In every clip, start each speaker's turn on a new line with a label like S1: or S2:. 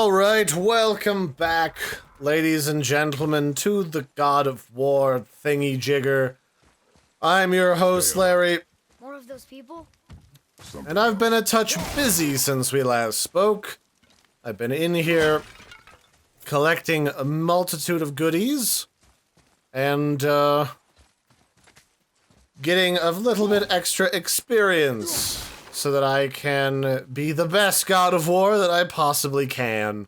S1: Alright, welcome back, ladies and gentlemen, to the God of War thingy-jigger. I'm your host, Larry.
S2: More of those people?
S1: And I've been a touch busy since we last spoke. I've been in here collecting a multitude of goodies and getting a little bit extra experience so that I can be the best God of War that I possibly can.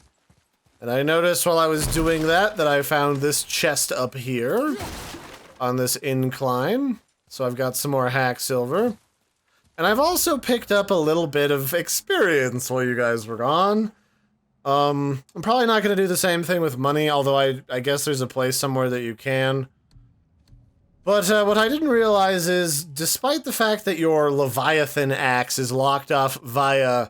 S1: And I noticed while I was doing that I found this chest up here on this incline. So I've got some more hack silver. And I've also picked up a little bit of experience while you guys were gone. I'm probably not going to do the same thing with money, although I guess there's a place somewhere that you can. But what I didn't realize is, despite the fact that your Leviathan axe is locked off via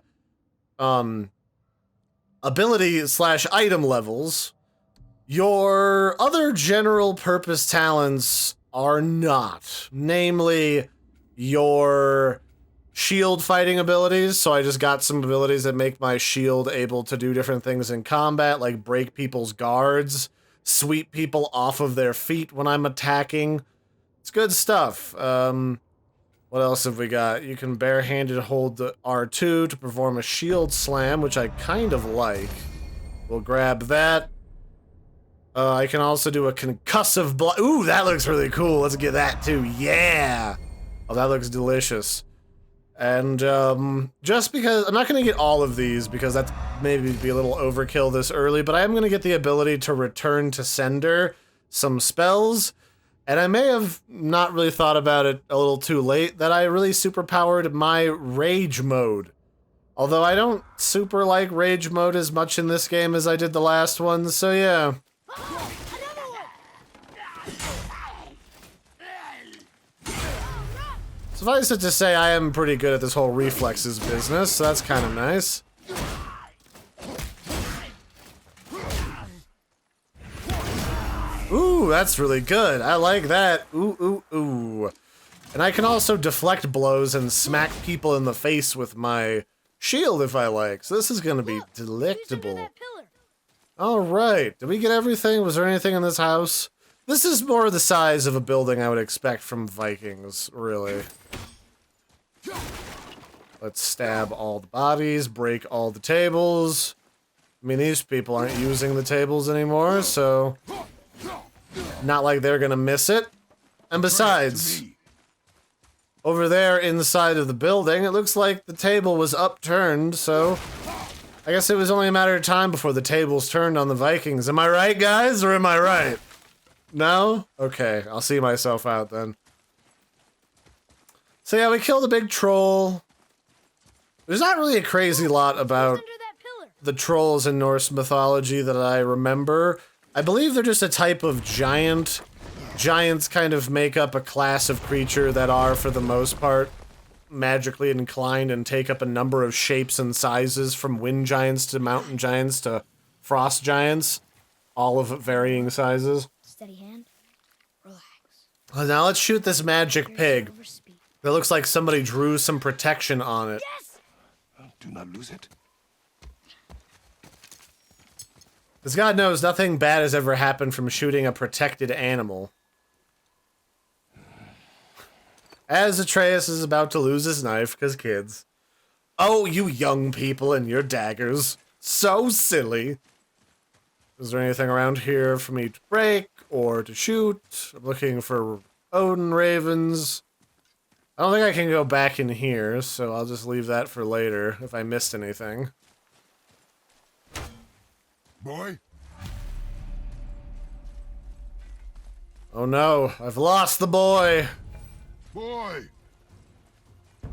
S1: ability/item levels, your other general purpose talents are not. Namely, your shield fighting abilities. So I just got some abilities that make my shield able to do different things in combat, like break people's guards, sweep people off of their feet when I'm attacking. It's good stuff. What else have we got? You can barehanded hold the R2 to perform a shield slam, which I kind of like. We'll grab that. I can also do a concussive blow. Ooh, that looks really cool. Let's get that too. Yeah! Oh, that looks delicious. And just because I'm not going to get all of these because that's maybe be a little overkill this early, but I am going to get the ability to return to sender some spells. And I may have not really thought about it a little too late that I really superpowered my rage mode. Although I don't super like rage mode as much in this game as I did the last one, so yeah. Suffice it to say, I am pretty good at this whole reflexes business, so that's kind of nice. Ooh, that's really good. I like that. Ooh, ooh, ooh. And I can also deflect blows and smack people in the face with my shield if I like. So this is going to be delectable. Alright, did we get everything? Was there anything in this house? This is more the size of a building I would expect from Vikings, really. Let's stab all the bodies, break all the tables. I mean, these people aren't using the tables anymore, so not like they're gonna miss it. And besides, over there inside of the building, it looks like the table was upturned, so I guess it was only a matter of time before the tables turned on the Vikings. Am I right, guys, or am I right? No? Okay, I'll see myself out then. So yeah, we killed a big troll. There's not really a crazy lot about the trolls in Norse mythology that I remember. I believe they're just a type of giant. Giants kind of make up a class of creature that are, for the most part, magically inclined and take up a number of shapes and sizes, from wind giants to mountain giants to frost giants, all of varying sizes.
S2: Steady hand. Relax.
S1: Well, now let's shoot this magic pig. It looks like somebody drew some protection on it.
S2: Yes!
S3: Do not lose it.
S1: Because God knows nothing bad has ever happened from shooting a protected animal. As Atreus is about to lose his knife, because kids. Oh, you young people and your daggers. So silly. Is there anything around here for me to break or to shoot? I'm looking for Odin ravens. I don't think I can go back in here, so I'll just leave that for later if I missed anything.
S3: Boy?
S1: Oh no, I've lost the boy.
S3: Boy!
S1: I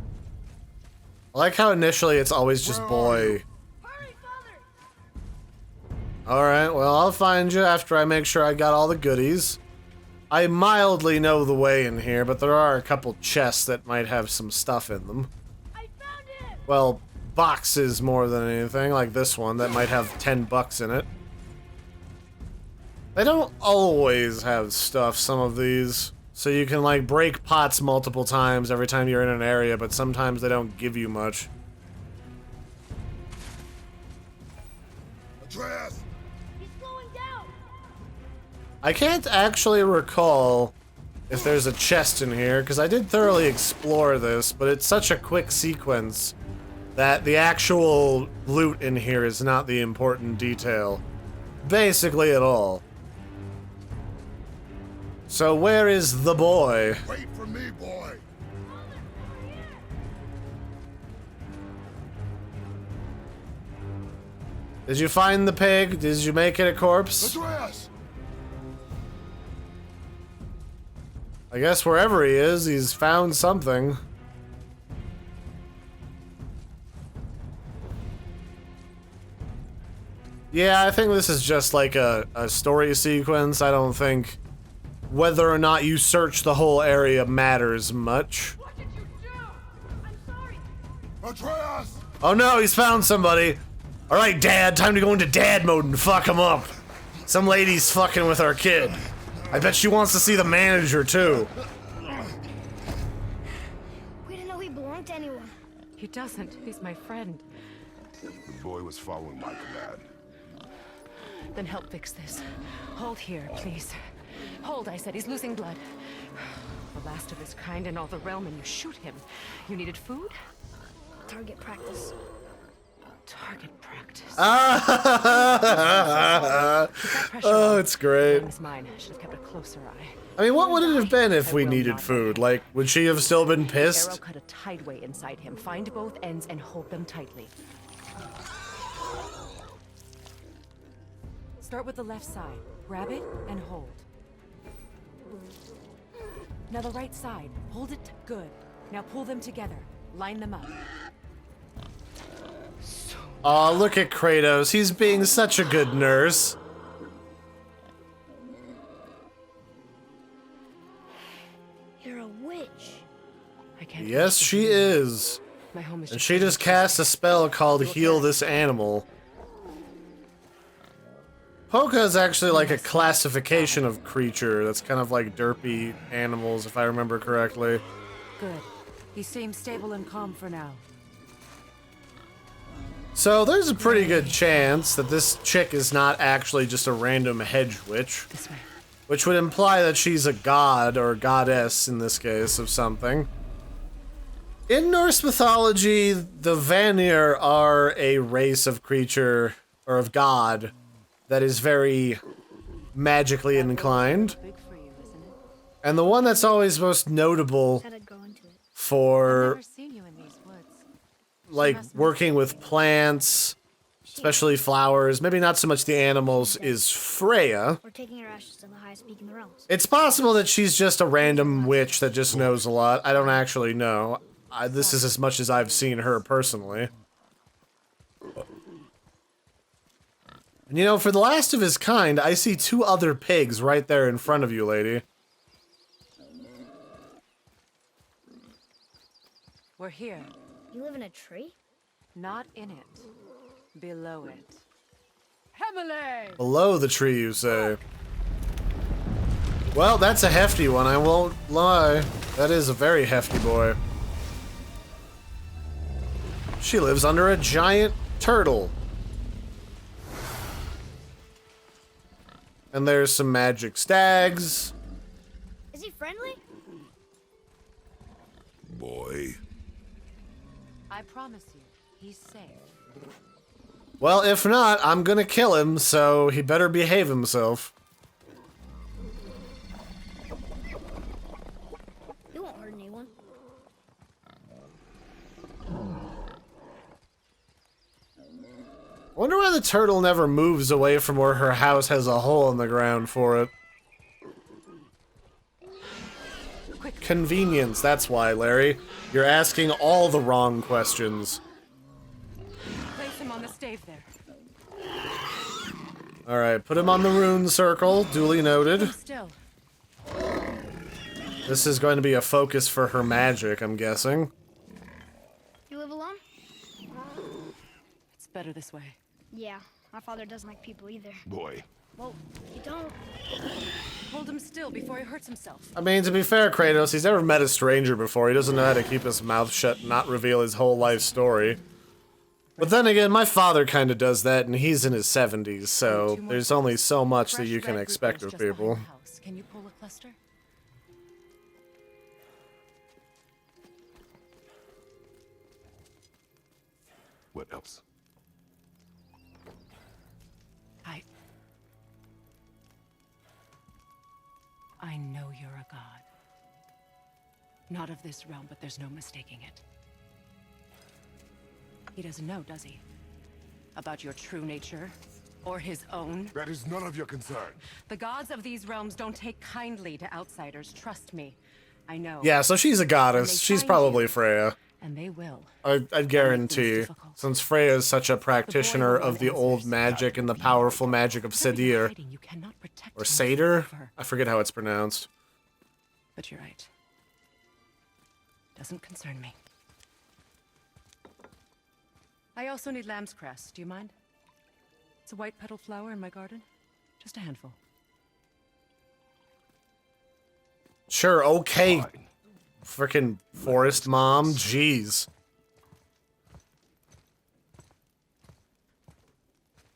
S1: like how initially it's always just boy.
S2: Hurry, father!
S1: Alright, well, I'll find you after I make sure I got all the goodies. I mildly know the way in here, but there are a couple chests that might have some stuff in them.
S2: I found him!
S1: Well, boxes more than anything, like this one that might have $10 in it. They don't always have stuff, some of these. So you can, like, break pots multiple times every time you're in an area, but sometimes they don't give you much.
S3: Atreus!
S2: He's slowing down.
S1: I can't actually recall if there's a chest in here, because I did thoroughly explore this, but it's such a quick sequence that the actual loot in here is not the important detail. Basically at all. So where is the boy?
S3: Wait for me, boy!
S1: Did you find the pig? Did you make it a corpse?
S3: Atreus!
S1: I guess wherever he is, he's found something. Yeah, I think this is just like a story sequence. I don't think whether or not you search the whole area matters much.
S2: What did you do? I'm sorry.
S3: Atreus!
S1: Oh no, he's found somebody. Alright, Dad, time to go into dad mode and fuck him up. Some lady's fucking with our kid. I bet she wants to see the manager, too.
S2: We didn't know he belonged to anyone.
S4: He doesn't. He's my friend.
S3: The boy was following my command.
S4: Then help fix this. Hold here, please. Hold, I said. He's losing blood. The last of his kind in all the realm, and you shoot him. You needed food?
S2: Target practice.
S4: Target practice.
S1: Oh, it's great.
S4: Is mine. I should have kept a closer eye.
S1: I mean, what would it have been if we needed food? Like, would she have still been
S4: Arrow
S1: pissed?
S4: cut a tideway inside him. Find both ends and hold them tightly. Start with the left side. Grab it and hold. Now the right side. Hold it good. Now pull them together. Line them up.
S1: Aw, look at Kratos. He's being such a good nurse.
S2: You're a witch.
S4: I can't.
S1: Yes, she is.
S4: My home is
S1: And she just cast a spell called Heal This Animal. Polka is actually like a classification of creature that's kind of like derpy animals, if I remember correctly.
S4: good. He seems stable and calm for now.
S1: So there's a pretty good chance that this chick is not actually just a random hedge witch,
S4: This way.
S1: which would imply that she's a god or goddess in this case of something. In Norse mythology, the Vanir are a race of creature or of god that is very magically inclined.
S4: Big for you, isn't it?
S1: And the one that's always most notable
S2: Said I'd grow into it.
S1: for
S4: Never seen you in these woods.
S1: like working with plants, especially flowers, maybe not so much the animals, is Freya.
S2: We're taking her ashes to the highest peak in the realms.
S1: It's possible that she's just a random witch that just knows a lot. I don't actually know. This is as much as I've seen her personally. And you know, for the last of his kind, I see two other pigs right there in front of you, lady.
S4: We're here.
S2: You live in a tree?
S4: Not in it. Below it. Hemele!
S1: Below the tree, you say. Well, that's a hefty one, I won't lie. That is a very hefty boy. She lives under a giant turtle. And there's some magic stags.
S2: Is he friendly?
S3: Boy.
S4: I promise you, he's safe.
S1: Well, if not, I'm gonna kill him, so he better behave himself.
S2: He won't hurt anyone.
S1: Wonder why the turtle never moves away from where her house has a hole in the ground for it. Convenience, that's why, Larry. You're asking all the wrong questions.
S4: Place him on the stave there.
S1: Alright, put him on the rune circle, duly noted.
S4: Still.
S1: This is going to be a focus for her magic, I'm guessing.
S2: You live alone?
S4: It's better this way.
S2: Yeah. My father doesn't like people either.
S3: Boy.
S2: Well, you don't.
S4: Hold him still before he hurts himself.
S1: I mean, to be fair, Kratos, he's never met a stranger before. He doesn't know how to keep his mouth shut and not reveal his whole life story. But then again, my father kind of does that, and he's in his 70s, so there's only so much that you can expect of people.
S4: Can you pull a cluster?
S3: What else?
S4: I know you're a god. Not of this realm, but there's no mistaking it. He doesn't know, does he? About your true nature? Or his own?
S3: That is none of your concern.
S4: The gods of these realms don't take kindly to outsiders, trust me. I know.
S1: Yeah, so she's a goddess. She's probably Freya.
S4: And they will.
S1: I'd guarantee, since Freya is such a practitioner of the old magic and the powerful magic of Sadir, or Satyr? I forget how it's pronounced.
S4: But you're right. Doesn't concern me. I also need lamb's cress. Do you mind? It's a white petal flower in my garden. Just a handful.
S1: Sure, okay. Frickin' forest mom, jeez.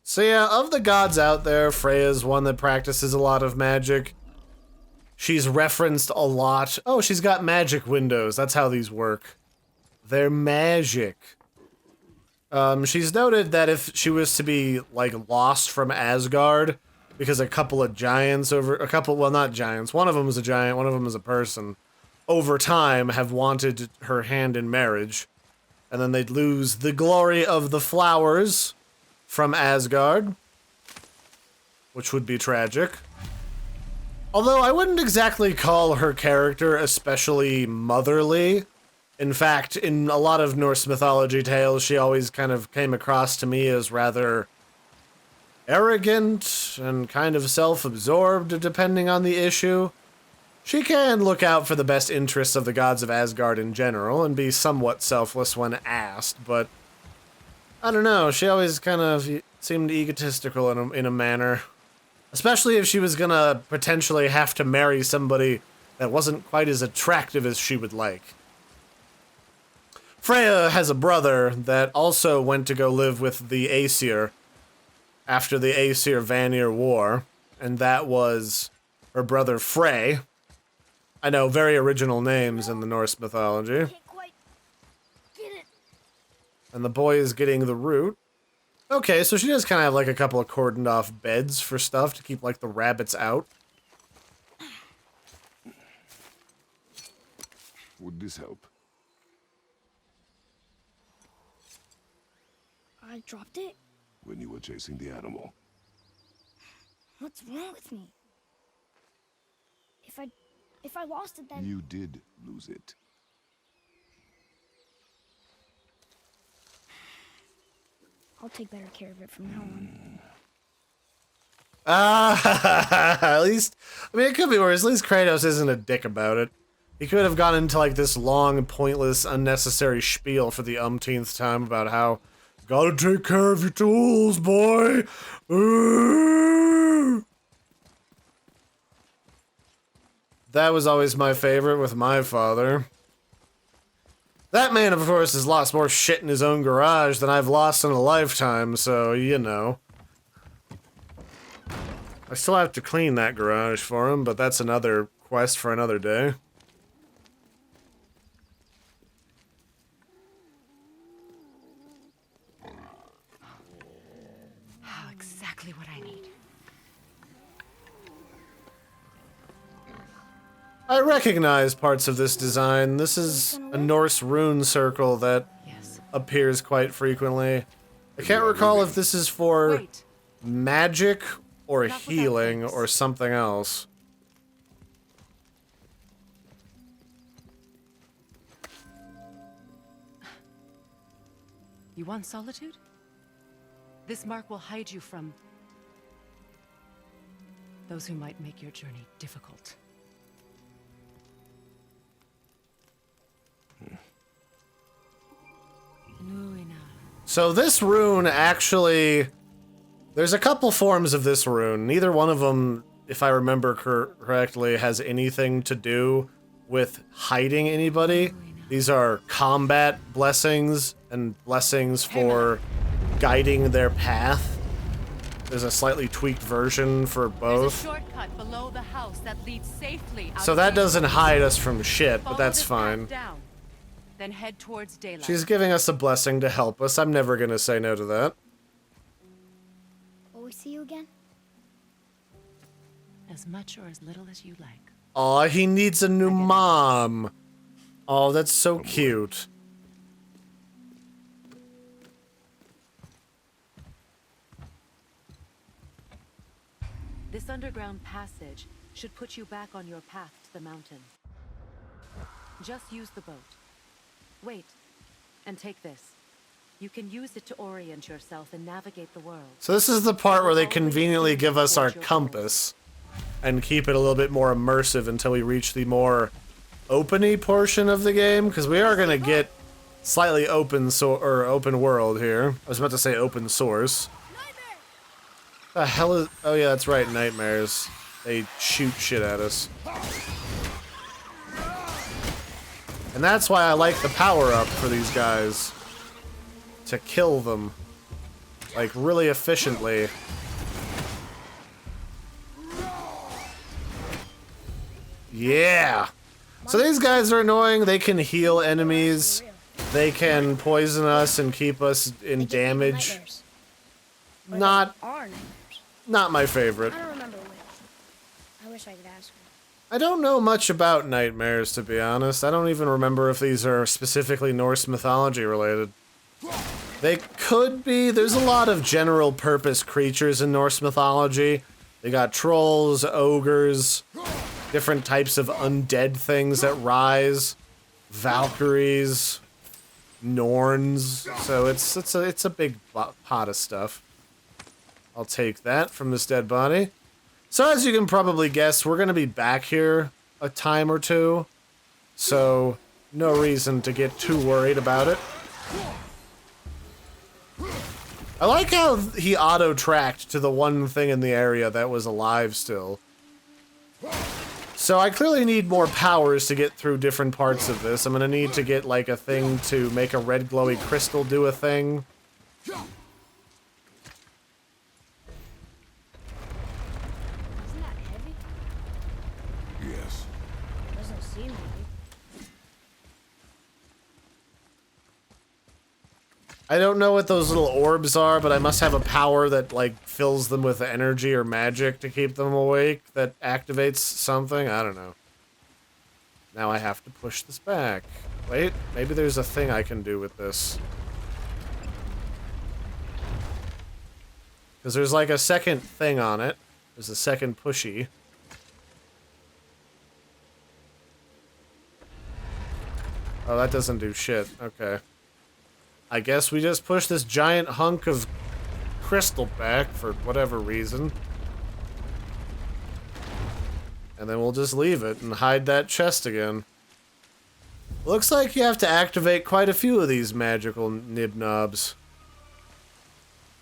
S1: So yeah, of the gods out there, Freya's one that practices a lot of magic. She's referenced a lot. Oh, she's got magic windows. That's how these work. They're magic. She's noted that if she was to be, like, lost from Asgard, because a couple of giants well, not giants, one of them is a giant, one of them is a person, over time have wanted her hand in marriage, and then they'd lose the glory of the flowers from Asgard, which would be tragic. Although I wouldn't exactly call her character especially motherly. In fact, in a lot of Norse mythology tales, she always kind of came across to me as rather arrogant and kind of self-absorbed, depending on the issue. She can look out for the best interests of the gods of Asgard in general and be somewhat selfless when asked, but I don't know, she always kind of seemed egotistical in a manner. Especially if she was gonna potentially have to marry somebody that wasn't quite as attractive as she would like. Freya has a brother that also went to go live with the Aesir after the Aesir-Vanir War, and that was her brother Frey. I know, very original names in the Norse mythology.
S2: Can't quite get it.
S1: And the boy is getting the root. Okay, so she does kind of have like a couple of cordoned off beds for stuff to keep like the rabbits out.
S3: Would this help?
S2: I dropped it?
S3: When you were chasing the animal.
S2: What's wrong with me? If I lost it, then...
S3: You did lose it.
S2: I'll take better care of it from now on.
S1: At least, I mean, it could be worse. At least Kratos isn't a dick about it. He could have gone into like this long, pointless, unnecessary spiel for the umpteenth time about how gotta take care of your tools, boy. That was always my favorite with my father. That man, of course, has lost more shit in his own garage than I've lost in a lifetime, so, you know. I still have to clean that garage for him, but that's another quest for another day.
S4: Oh, exactly what I need.
S1: I recognize parts of this design. This is a Norse rune circle that appears quite frequently. I can't recall if this is for magic or healing or something else.
S4: You want solitude? This mark will hide you from those who might make your journey difficult.
S1: So this rune actually... There's a couple forms of this rune. Neither one of them, if I remember correctly, has anything to do with hiding anybody. These are combat blessings and blessings for guiding their path. There's a slightly tweaked version for both.
S4: There's a shortcut below the house that leads safely out
S1: So that
S4: to the
S1: doesn't
S4: woods.
S1: hide us from shit, but
S4: Follow
S1: that's
S4: this
S1: fine.
S4: path down, then head towards daylight.
S1: She's giving us a blessing to help us. I'm never gonna say no to that.
S2: Will we see you again?
S4: As much or as little as you like.
S1: Aw, he needs a new mom. Oh, that's so cute.
S4: This underground passage should put you back on your path to the mountain. Just use the boat. Wait, and take this. You can use it to orient yourself and navigate the world.
S1: So this is the part where they conveniently give us our compass and keep it a little bit more immersive until we reach the more open-y portion of the game, because we are gonna get slightly open world here. I was about to say open source. The hell is... Oh yeah, that's right, nightmares. They shoot shit at us. And that's why I like the power-up for these guys. To kill them. Like, really efficiently. Yeah! So these guys are annoying. They can heal enemies. They can poison us and keep us in damage. Not my favorite.
S2: I don't remember which. I wish I could ask her.
S1: I don't know much about nightmares, to be honest. I don't even remember if these are specifically Norse mythology related. They could be. There's a lot of general purpose creatures in Norse mythology. They got trolls, ogres, different types of undead things that rise, Valkyries, Norns. So it's a big pot of stuff. I'll take that from this dead body. So as you can probably guess, we're gonna be back here a time or two. So no reason to get too worried about it. I like how he auto-tracked to the one thing in the area that was alive still. So I clearly need more powers to get through different parts of this. I'm gonna need to get like a thing to make a red glowy crystal do a thing.
S2: Isn't that heavy?
S3: Yes.
S2: Doesn't seem heavy.
S1: I don't know what those little orbs are, but I must have a power that, like, fills them with energy or magic to keep them awake that activates something. I don't know. Now I have to push this back. Wait, maybe there's a thing I can do with this. Because there's, like, a second thing on it. There's a second pushy. Oh, that doesn't do shit. Okay. I guess we just push this giant hunk of crystal back for whatever reason. And then we'll just leave it and hide that chest again. Looks like you have to activate quite a few of these magical nibnobs.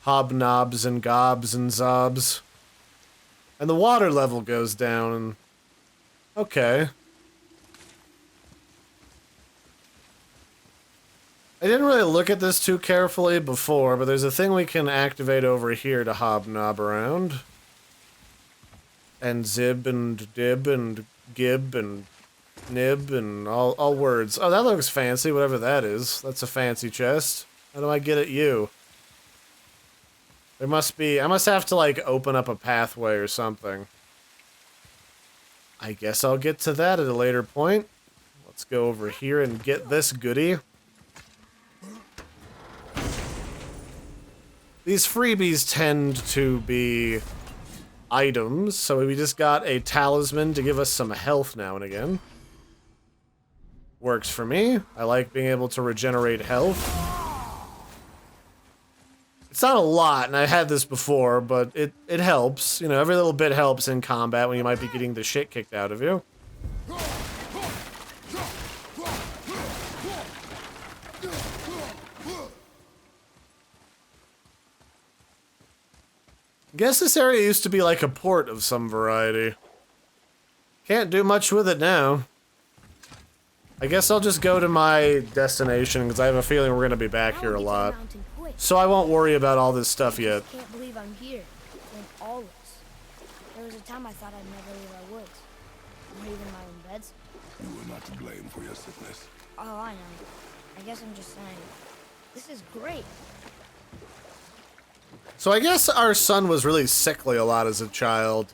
S1: Hobnobs and gobs and zobs. And the water level goes down and... Okay. I didn't really look at this too carefully before, but there's a thing we can activate over here to hobnob around. And zib and dib and gib and nib and all words. Oh, that looks fancy, whatever that is. That's a fancy chest. How do I get at you? There must be... I must have to, like, open up a pathway or something. I guess I'll get to that at a later point. Let's go over here and get this goodie. These freebies tend to be items, so we just got a talisman to give us some health now and again. Works for me. I like being able to regenerate health. It's not a lot, and I had this before, but it helps. You know, every little bit helps in combat when you might be getting the shit kicked out of you. Guess this area used to be like a port of some variety. Can't do much with it now. I guess I'll just go to my destination, because I have a feeling we're going to be back here a lot.
S2: right.
S1: So I won't worry about all this stuff
S2: I
S1: yet.
S2: just can't believe I'm here. Doing all this. There was a time I thought I'd never leave our woods. Not even my own beds.
S3: You were not to blame for your sickness.
S2: Oh, I know. I guess I'm just saying. This is great.
S1: So I guess our son was really sickly a lot as a child.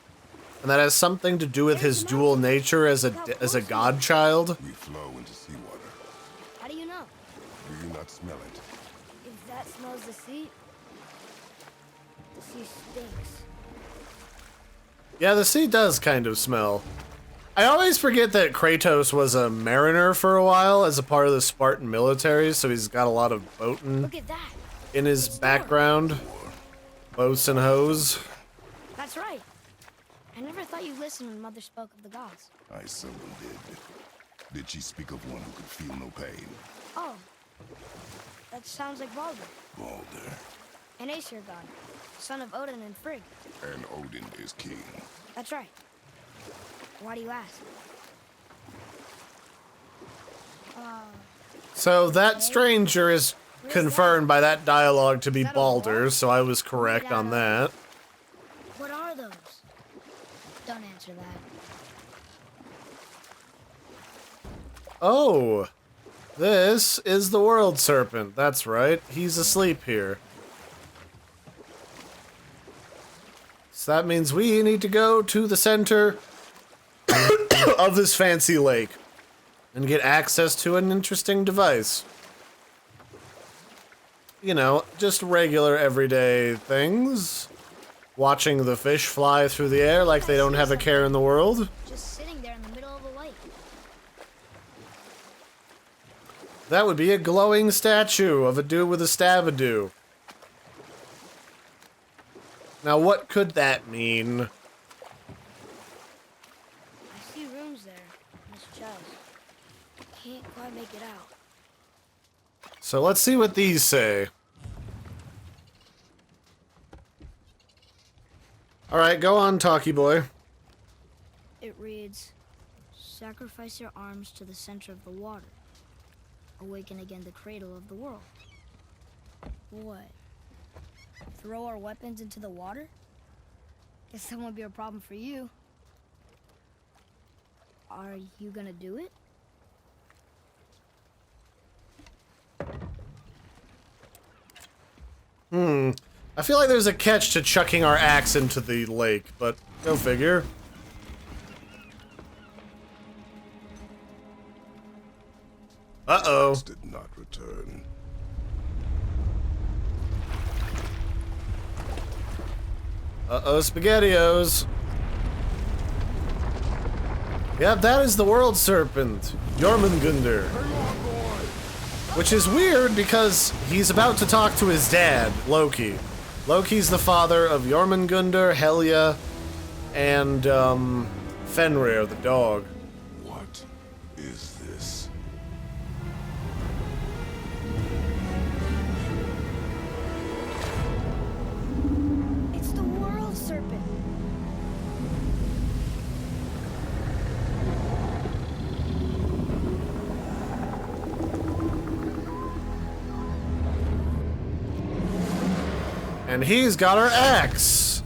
S1: And that has something to do with his dual nature as a godchild.
S3: We flow into seawater.
S2: How do you know?
S3: Do you not smell it?
S2: If that smells the sea stinks.
S1: Yeah, the sea does kind of smell. I always forget that Kratos was a mariner for a while as a part of the Spartan military, so he's got a lot of boating
S2: Look at that.
S1: in his background. Boats and hoes.
S2: That's right. I never thought you listened when Mother spoke of the gods.
S3: I seldom did. Did she speak of one who could feel no pain?
S2: Oh. That sounds like Baldur,
S3: Balder.
S2: an Aesir god, son of Odin and Frigg.
S3: And Odin is king.
S2: That's right. Why do you ask?
S1: So that stranger is confirmed by that dialogue to be Baldur, so I was correct on that.
S2: What are those? Don't answer that.
S1: Oh, this is the World Serpent. That's right. He's asleep here. So that means we need to go to the center of this fancy lake and get access to an interesting device. You know, just regular everyday things. Watching the fish fly through the air like they don't have a care in the world.
S2: Just sitting there in the middle of the lake.
S1: That would be a glowing statue of a dude with a stabadoo. Now, what could that mean?
S2: I see rooms there in this chest. Can't quite make it out.
S1: So let's see what these say. Alright, go on, talkie boy.
S2: It reads, sacrifice your arms to the center of the water. Awaken again the cradle of the world. What? Throw our weapons into the water? Guess that won't be a problem for you. Are you gonna do it?
S1: I feel like there's a catch to chucking our axe into the lake, but go figure. Uh-oh.
S3: Did not return.
S1: Uh-oh, SpaghettiOs. Yep, that is the World Serpent, Jormungandr. Which is weird because he's about to talk to his dad, Loki. Loki's the father of Jormungandr, Helya, and, Fenrir, the dog.
S3: What is this?
S2: It's the World Serpent.
S1: And he's got our axe.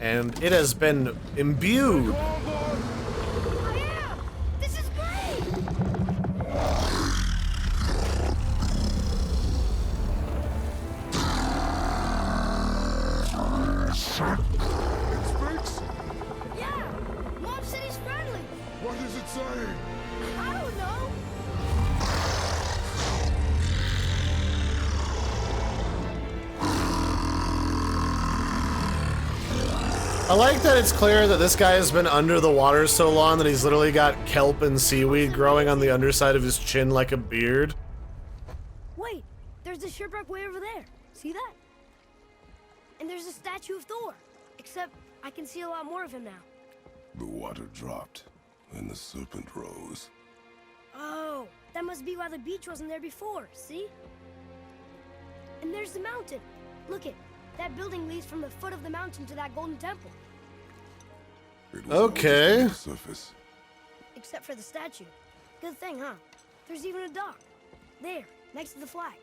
S1: And it has been imbued.
S2: I am! This is great!
S3: It speaks?
S2: Yeah! Mom said he's friendly!
S3: What is it saying?
S2: I don't know!
S1: I like that it's clear that this guy has been under the water so long that he's literally got kelp and seaweed growing on the underside of his chin like a beard.
S2: Wait! There's the shipwreck way over there. See that? And there's a statue of Thor. Except I can see a lot more of him now.
S3: The water dropped, and the serpent rose.
S2: Oh, that must be why the beach wasn't there before, see? And there's the mountain. Look it. That building leads from the foot of the mountain to that golden temple.
S3: It was all just
S1: Okay.
S3: on the surface.
S2: Except for the statue. Good thing, huh? There's even a dock. There, next to the flag.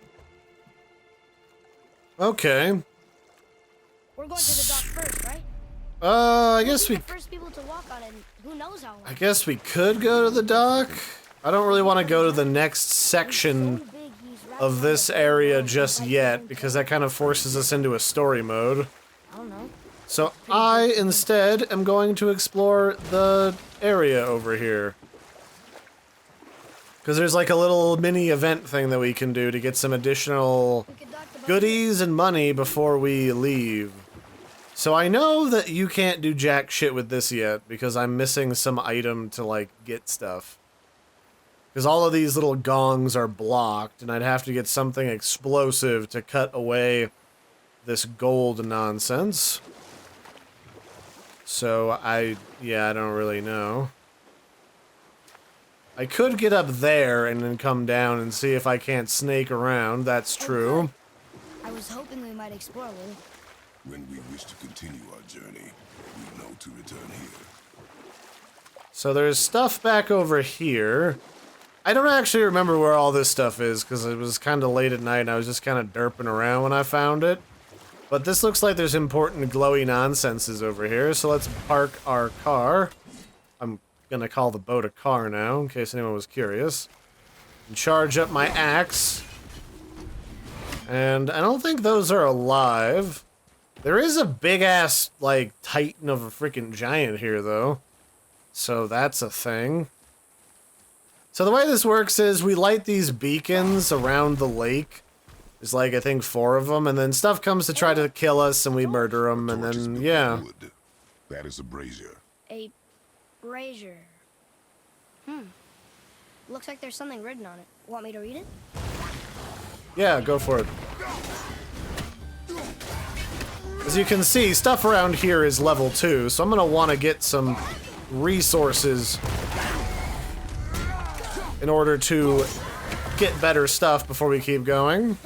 S1: Okay.
S2: We're going to the dock first, right?
S1: I
S2: We'll
S1: guess
S2: be
S1: we...
S2: the first people to walk on it, and who knows how long.
S1: I guess we could go to the dock. I don't really want to go to the next section of this area just yet, because that kind of forces us into a story mode.
S2: I don't know.
S1: So I, instead, am going to explore the area over here. Because there's like a little mini event thing that we can do to get some additional
S2: We could dock the boat.
S1: goodies and money before we leave. So I know that you can't do jack shit with this yet, because I'm missing some item to, like, get stuff. Because all of these little gongs are blocked, and I'd have to get something explosive to cut away this gold nonsense. So I don't really know. I could get up there and then come down and see if I can't snake around, that's true.
S2: I was hoping we might explore a little.
S3: When we wish to continue our journey, we know to return here.
S1: So there's stuff back over here. I don't actually remember where all this stuff is, because it was kind of late at night and I was just kind of derping around when I found it. But this looks like there's important glowy nonsenses over here, so let's park our car. I'm gonna call the boat a car now, in case anyone was curious. And charge up my axe. And I don't think those are alive. There is a big-ass, like, titan of a freaking giant here, though. So that's a thing. So the way this works is we light these beacons around the lake. There's like, I think 4 of them, and then stuff comes to try to kill us, and we murder them, and
S3: Torches
S1: then,
S3: built
S1: yeah.
S3: of wood. That is a brazier.
S2: A brazier. Looks like there's something written on it. Want me to read it?
S1: Yeah, go for it. As you can see, stuff around here is level 2, so I'm gonna want to get some resources in order to get better stuff before we keep going.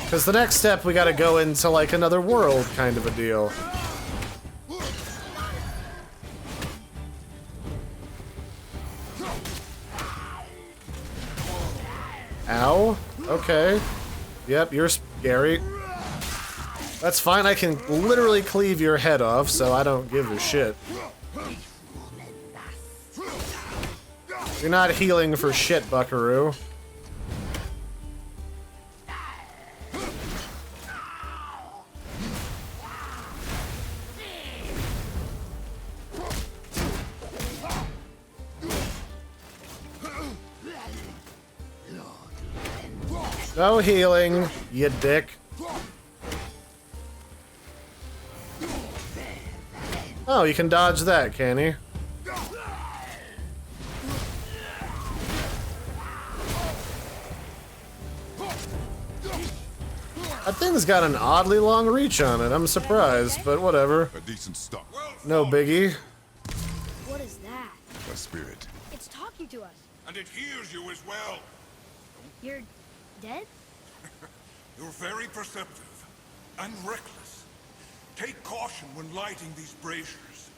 S1: Because the next step, we gotta go into, like, another world kind of a deal. Ow. Okay. Yep, you're scary. That's fine, I can literally cleave your head off, so I don't give a shit. You're not healing for shit, buckaroo. No healing, you dick. Oh, you can dodge that, can you? That thing's got an oddly long reach on it. I'm surprised, but whatever.
S3: A decent start.
S1: No biggie.
S2: What is that?
S3: A spirit.
S2: It's talking to us.
S5: And it hears you as well.
S2: You're dead?
S5: You're very perceptive and reckless. Take caution when lighting these braziers.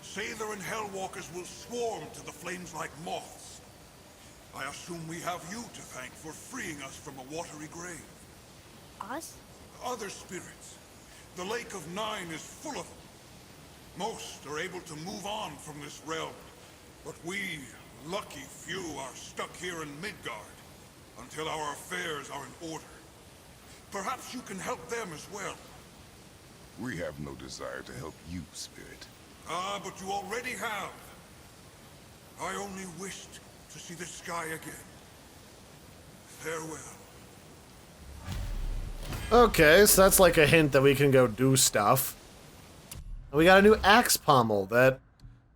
S5: Sailor and Hellwalkers will swarm to the flames like moths. I assume we have you to thank for freeing us from a watery grave.
S2: Us?
S5: Other spirits. The Lake of Nine is full of them. Most are able to move on from this realm, but we, lucky few, are stuck here in Midgard until our affairs are in order. Perhaps you can help them as well.
S3: We have no desire to help you, spirit.
S5: Ah, but you already have. I only wished to see the sky again. Farewell.
S1: Okay, so that's like a hint that we can go do stuff. And we got a new axe pommel that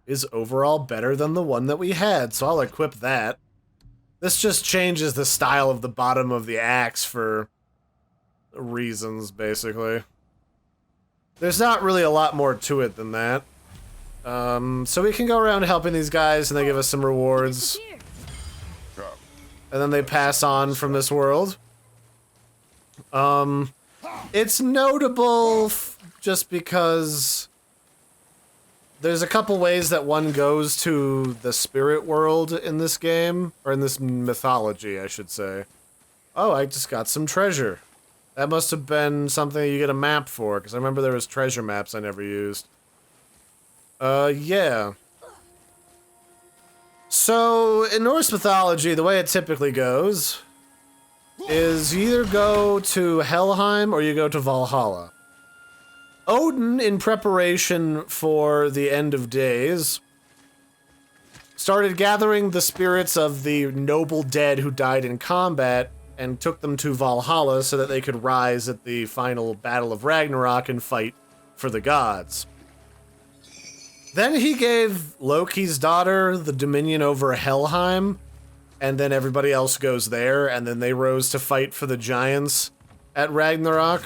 S1: is overall better than the one that we had, so I'll equip that. This just changes the style of the bottom of the axe for reasons, basically. There's not really a lot more to it than that. So we can go around helping these guys, and they give us some rewards.
S2: Disappear.
S3: Come.
S1: And then they pass on from this world. It's notable just because there's a couple ways that one goes to the spirit world in this game, or in this mythology, I should say. Oh, I just got some treasure. That must have been something you get a map for, because I remember there was treasure maps I never used. Yeah. So, in Norse mythology, the way it typically goes is you either go to Helheim or you go to Valhalla. Odin, in preparation for the end of days, started gathering the spirits of the noble dead who died in combat and took them to Valhalla so that they could rise at the final battle of Ragnarok and fight for the gods. Then he gave Loki's daughter the dominion over Helheim, and then everybody else goes there, and then they rose to fight for the giants at Ragnarok.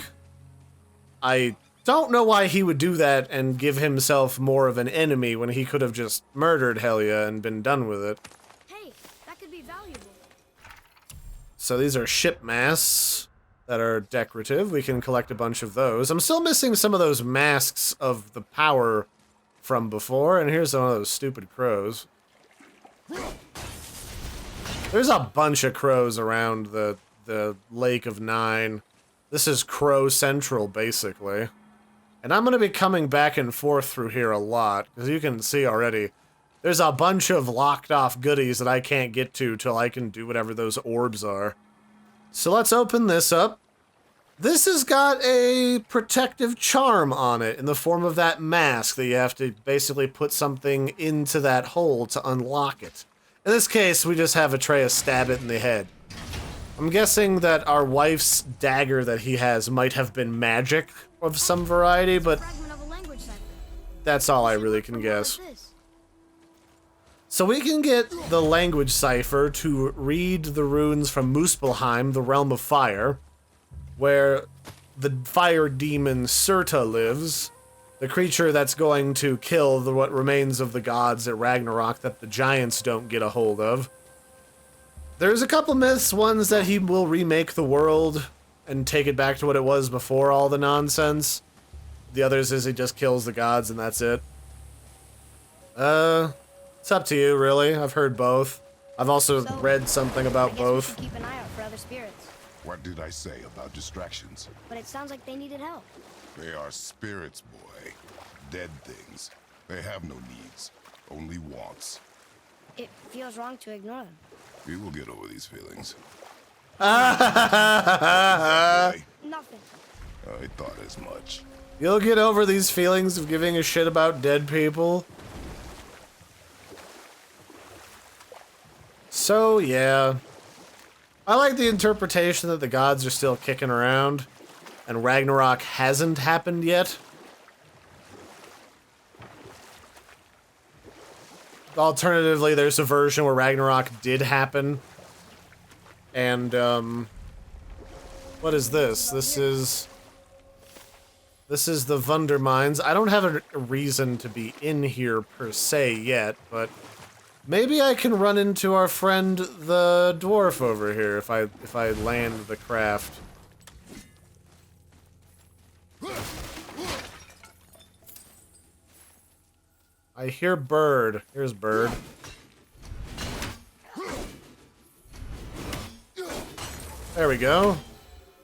S1: I don't know why he would do that and give himself more of an enemy when he could have just murdered Helya and been done with it.
S2: Hey, that could be valuable.
S1: So these are ship masts that are decorative. We can collect a bunch of those. I'm still missing some of those masks of the power from before, and here's one of those stupid crows. There's a bunch of crows around the Lake of Nine. This is Crow Central, basically. And I'm going to be coming back and forth through here a lot, because you can see already, there's a bunch of locked-off goodies that I can't get to till I can do whatever those orbs are. So let's open this up. This has got a protective charm on it in the form of that mask that you have to basically put something into that hole to unlock it. In this case, we just have Atreus stab it in the head. I'm guessing that our wife's dagger that he has might have been magic of some variety, but
S2: Fragment of a language cipher.
S1: that's all I really can guess. So we can get the language cipher to read the runes from Muspelheim, the realm of fire, where the fire demon Surta lives, the creature that's going to kill what remains of the gods at Ragnarok that the giants don't get a hold of. There's a couple myths, ones that he will remake the world and take it back to what it was before all the nonsense. The others is he just kills the gods and that's it. It's up to you, really. I've heard both. I've also read something about both.
S2: Keep an eye out for other spirits.
S3: What did I say about distractions?
S2: But it sounds like they needed help.
S3: They are spirits, boy. Dead things. They have no needs, only wants.
S2: It feels wrong to ignore them.
S3: You will get over these feelings.
S2: Nothing.
S3: I thought as much.
S1: You'll get over these feelings of giving a shit about dead people. So, yeah. I like the interpretation that the gods are still kicking around, and Ragnarok hasn't happened yet. Alternatively, there's a version where Ragnarok did happen. And, what is this? This is the Wundermines. I don't have a reason to be in here per se yet, but maybe I can run into our friend the dwarf over here if I land the craft. I hear bird. Here's bird. There we go.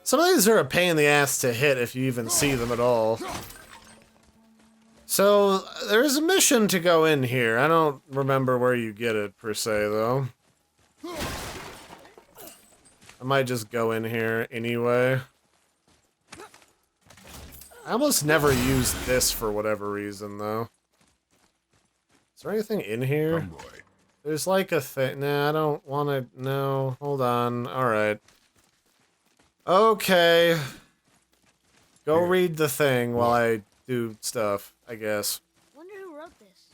S1: Some of these are a pain in the ass to hit if you even see them at all. So, there's a mission to go in here. I don't remember where you get it, per se, though. I might just go in here anyway. I almost never used this for whatever reason, though. Is there anything in here?
S3: Come, boy.
S1: There's like a thing. Nah, I don't want to. No, hold on. Alright. Okay. Go read the thing while I do stuff, I guess.
S2: Wonder who wrote this.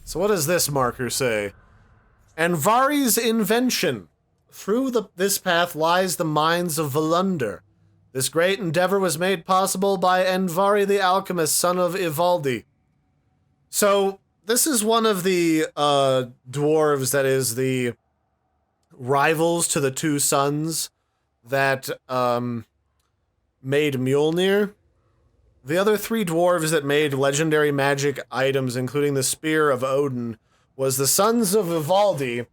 S1: So what does this marker say? Anvari's invention. Through this path lies the mines of Volunder. This great endeavor was made possible by Anvari the alchemist, son of Ivaldi. So, this is one of the dwarves that is the rivals to the two sons that made Mjolnir. The other 3 dwarves that made legendary magic items, including the Spear of Odin, was the Sons of Vivaldi.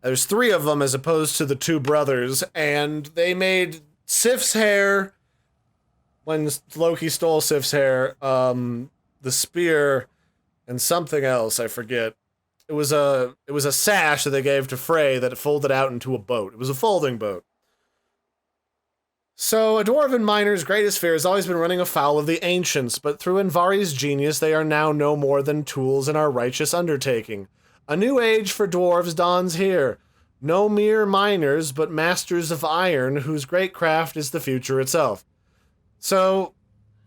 S1: There's 3 of them as opposed to the 2 brothers, and they made Sif's hair, when Loki stole Sif's hair, the spear, and something else, I forget. It was a sash that they gave to Frey that folded out into a boat. It was a folding boat. So, a dwarven miner's greatest fear has always been running afoul of the ancients, but through Anvari's genius, they are now no more than tools in our righteous undertaking. A new age for dwarves dawns here. No mere miners, but masters of iron, whose great craft is the future itself. So,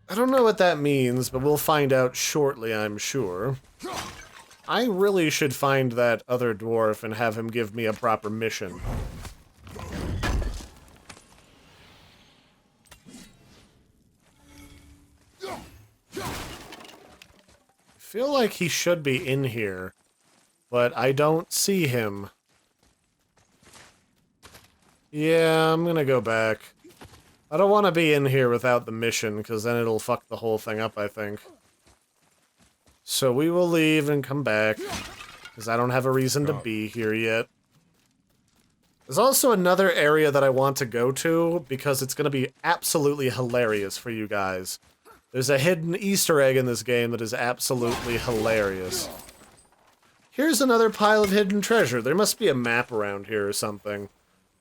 S1: I don't know what that means, but we'll find out shortly, I'm sure. I really should find that other dwarf and have him give me a proper mission. I feel like he should be in here, but I don't see him. Yeah, I'm gonna go back. I don't want to be in here without the mission, because then it'll fuck the whole thing up, I think. So we will leave and come back, because I don't have a reason to be here yet. There's also another area that I want to go to, because it's going to be absolutely hilarious for you guys. There's a hidden Easter egg in this game that is absolutely hilarious. Here's another pile of hidden treasure. There must be a map around here or something,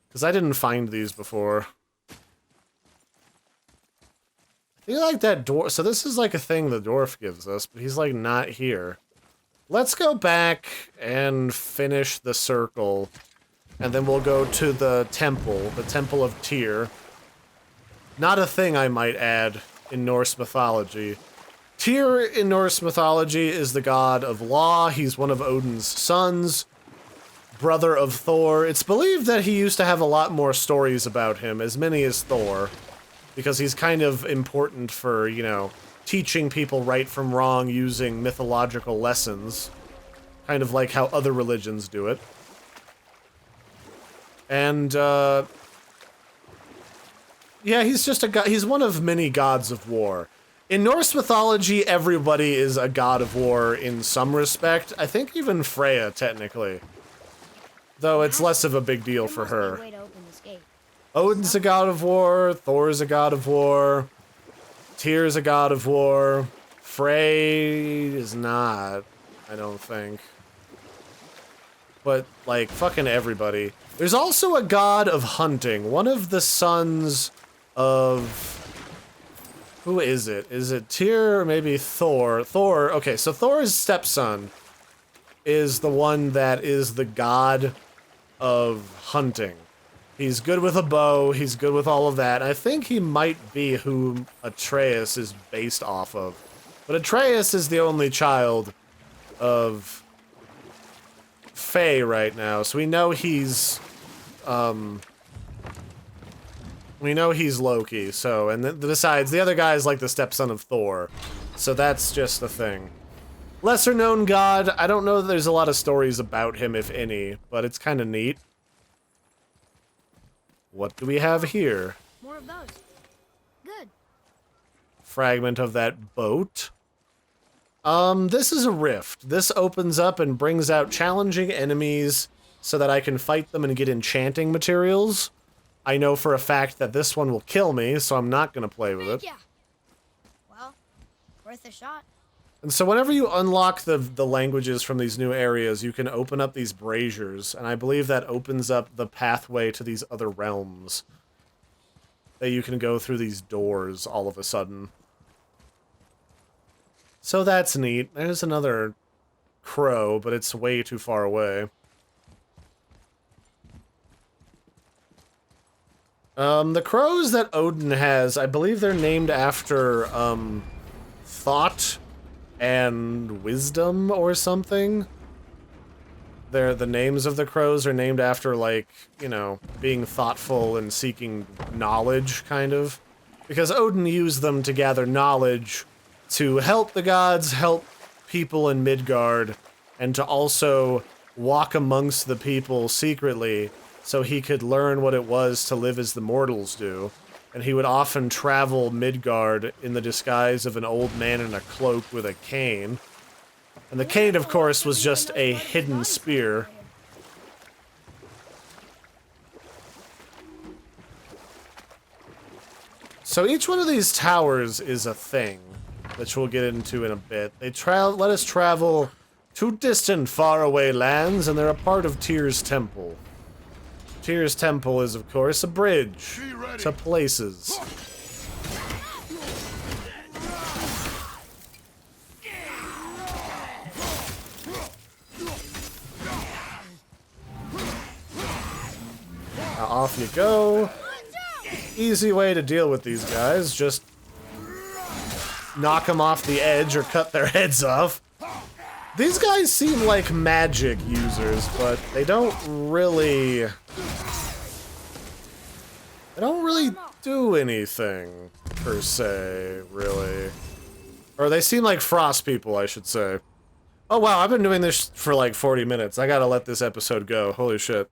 S1: because I didn't find these before. I feel like that dwarf... So this is like a thing the dwarf gives us, but he's like not here. Let's go back and finish the circle, and then we'll go to the Temple of Tyr. Not a thing, I might add, in Norse mythology. Tyr in Norse mythology is the god of law. He's one of Odin's sons, brother of Thor. It's believed that he used to have a lot more stories about him, as many as Thor, because he's kind of important for, you know, teaching people right from wrong using mythological lessons, kind of like how other religions do it. And, yeah, he's just a god. He's one of many gods of war. In Norse mythology, everybody is a god of war in some respect. I think even Freya, technically. Though it's less of a big deal for her. Odin's a god of war, Thor's a god of war, Tyr's a god of war, Frey is not, I don't think. But, like, fucking everybody. There's also a god of hunting. One of the sons of... Who is it? Is it Tyr or maybe Thor? Thor, okay, so Thor's stepson is the one that is the god of hunting. He's good with a bow, he's good with all of that. I think he might be who Atreus is based off of. But Atreus is the only child of Faye right now, so we know he's Loki, so, and besides, the other guy is like the stepson of Thor, so that's just the thing. Lesser known god, I don't know that there's a lot of stories about him, if any, but it's kind of neat. What do we have here?
S2: More of those. Good.
S1: Fragment of that boat. This is a rift. This opens up and brings out challenging enemies so that I can fight them and get enchanting materials. I know for a fact that this one will kill me, so I'm not going to play with it.
S2: Yeah. Well, worth a shot.
S1: And so whenever you unlock the languages from these new areas, you can open up these braziers, and I believe that opens up the pathway to these other realms. That you can go through these doors all of a sudden. So that's neat. There's another crow, but it's way too far away. The crows that Odin has, I believe they're named after, thought and wisdom or something. The names of the crows are named after, like, you know, being thoughtful and seeking knowledge, kind of. Because Odin used them to gather knowledge to help the gods, help people in Midgard, and to also walk amongst the people secretly so he could learn what it was to live as the mortals do. and he would often travel Midgard in the disguise of an old man in a cloak with a cane. And the cane, of course, was just a hidden spear. So each one of these towers is a thing, which we'll get into in a bit. They let us travel to distant, faraway lands, and they're a part of Tyr's temple. Tyr's temple is, of course, a bridge to places. Now off you go. Easy way to deal with these guys, just knock them off the edge or cut their heads off. These guys seem like magic users, but they don't really do anything, per se, really. Or they seem like frost people, I should say. Oh wow, I've been doing this for like 40 minutes. I gotta let this episode go. Holy shit.